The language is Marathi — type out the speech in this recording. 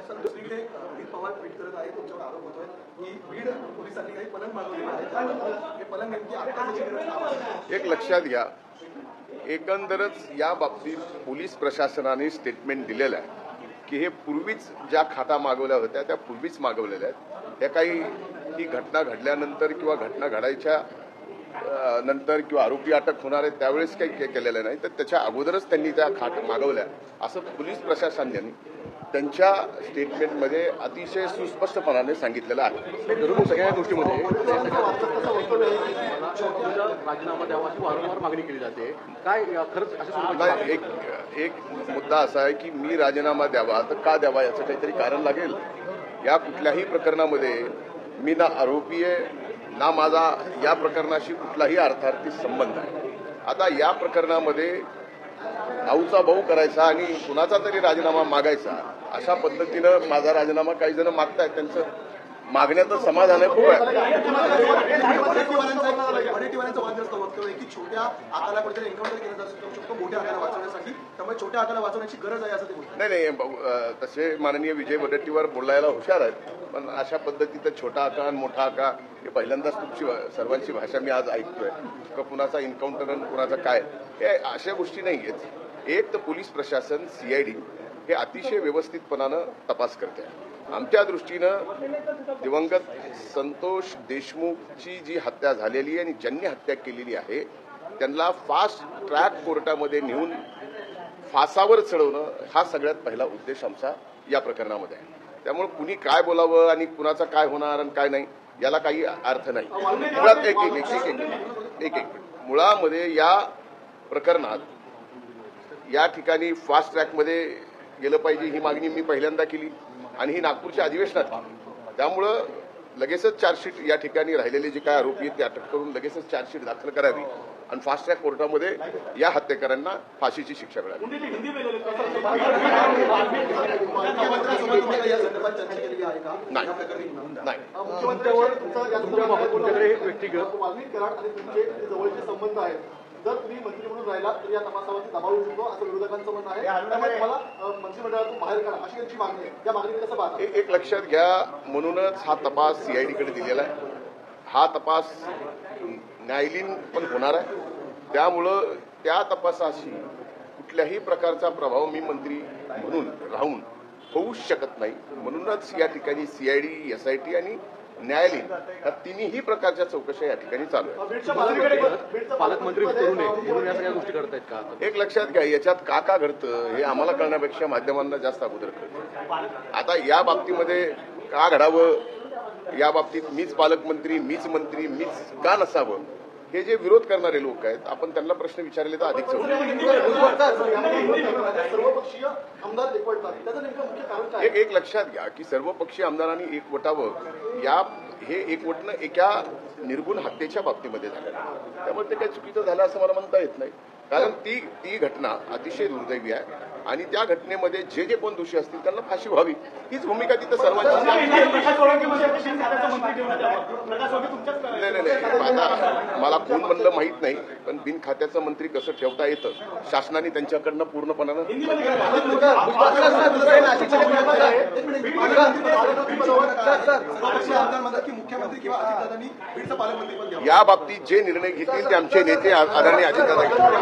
दुसरीकडे अजित पवार ट्विट करत आहे, तुमच्यावर आरोप होतोय की बीड पोलिसांनी काही पलंग मागवलेले आहेत. हे पलंग नेमकी आत्ताची गरज आहे. एक लक्षात घ्या, एकंदरच या बाबतीत पोलीस प्रशासनाने स्टेटमेंट दिलेलं आहे की हे पूर्वीच ज्या खाता मागवल्या होत्या त्या पूर्वीच मागवलेल्या आहेत. त्या काही ही घटना घडल्यानंतर किंवा घटना घडायच्या नंतर किंवा आरोपी अटक होणार आहे त्यावेळेस काही केलेलं नाही, तर त्याच्या अगोदरच त्यांनी त्या खाट मागवल्या असं पोलीस प्रशासनाने त्यांच्या स्टेटमेंटमध्ये अतिशय सुस्पष्टपणाने सांगितलेलं आहे. दररोज सगळ्या गोष्टीमध्ये राजीनामा द्यावा अशी वारंवार मागणी केली जाते. काय खरंच अशा एक मुद्दा असा आहे की मी राजीनामा द्यावा तर का द्यावा याचं काहीतरी कारण लागेल. या कुठल्याही प्रकरणामध्ये मी ना आरोपी आहे ना माझा या प्रकरणाशी कुठलाही अर्थार्थी संबंध आहे. आता या प्रकरणामध्ये भाऊचा भाऊ करायचा आणि कुणाचा तरी राजीनामा मागायचा अशा पद्धतीनं माझा राजीनामा काही जण मागतायत. त्यांचं मागण्याचं समाधान आहे खूप आहे. वडेट्टीवारांचं वादग्रस्त वक्तव्य आहे की छोट्या आकाला कुठेतरी एन्काउंटर केलं जाऊ शकतो मोठ्या आकाला वाचवण्यासाठी, त्यामुळे छोट्या आकाला वाचवण्याची गरज आहे असं ते बोलतात. नाही, तसे माननीय विजय वडेट्टीवार बोलायला हुशार आहेत, पण अशा पद्धतीचं छोटा आका आणि मोठा आका हे पहिल्यांदाच तुमची सर्वांची भाषा मी आज ऐकतोय का कुणाचा एन्काउंटर आणि कुणाचा काय, हे अशा गोष्टी नाही आहेत. एक तर पोलीस प्रशासन CID हे अतिशय व्यवस्थितपणानं तपास करते. आमच्या दृष्टीनं दिवंगत संतोष देशमुखची जी हत्या झालेली आहे आणि ज्यांनी हत्या केलेली आहे त्यांना फास्ट ट्रॅक कोर्टामध्ये नेऊन फासावर चढवणं हा सगळ्यात पहिला उद्देश आमचा या प्रकरणामध्ये आहे. त्यामुळे कुणी काय बोलावं आणि कुणाचं काय होणार आणि काय नाही याला काही अर्थ नाही. मुळात एक मुळामध्ये या प्रकरणात या ठिकाणी फास्ट ट्रॅकमध्ये गेलं पाहिजे ही मागणी मी पहिल्यांदा केली आणि ही नागपूरच्या अधिवेशनात केली. त्यामुळं लगेचच चार्जशीट या ठिकाणी राहिलेले जे काय आरोपी आहेत ते अटक करून लगेचच चार्जशीट दाखल करावी आणि फास्ट ट्रॅक कोर्टामध्ये या हत्येकरांना फाशीची शिक्षा मिळावी. नाही. संबंध आहे, जर तुम्ही मंत्री म्हणून राहिला तर या तपासावरती दबाव येऊ शकतो असं विरोधकांचं म्हणणं आहे. त्यामुळे मला मंत्रिमंडळातून बाहेर काढा अशी त्यांची मागणी आहे. या मागणीकडे कसं पाहता? एक लक्षात घ्या, म्हणूनच हा तपास CID कडे दिलेला आहे. हा तपास न्यायालयीन पण होणार आहे. त्यामुळं त्या तपासाशी कुठल्याही प्रकारचा प्रभाव मी मंत्री म्हणून राहून होऊच शकत नाही. म्हणूनच या ठिकाणी CID, SIT आणि न्यायालयीन या तिन्ही प्रकारच्या चौकशा या ठिकाणी चालू आहेत. पालकमंत्री करू नये म्हणून या सगळ्या गोष्टी करतायत का? एक लक्षात घ्या, याच्यात का घडतं हे आम्हाला कळण्यापेक्षा माध्यमांना जास्त अगोदर कळतं. आता या बाबतीमध्ये का घडावं, या बाबतीत मीच पालकमंत्री, मीच मंत्री, मीच का नसावं, हे जे विरोध करणारे लोक आहेत आपण त्यांना प्रश्न विचारले तर अधिक एक लक्षात घ्या की सर्वपक्षीय आमदारांनी एकवटावं, हे एकवटणं एका निर्गुण हत्येच्या बाबतीमध्ये झालं. त्यामुळे ते काही चुकीचं झालं असं मला म्हणता येत नाही, कारण ती घटना अतिशय दुर्दैवी आहे आणि त्या घटनेमध्ये जे कोण दोषी असतील त्यांना फाशी व्हावी हीच भूमिका तिथं सर्वांची. नाही, आता मला कोण म्हणलं माहित नाही, पण बिन खात्याचं मंत्री कसं ठेवता येतं शासनाने त्यांच्याकडनं पूर्णपणानं. या बाबतीत जे निर्णय घेतील ते आमचे नेते आदरणीय अजितदादा घेतील.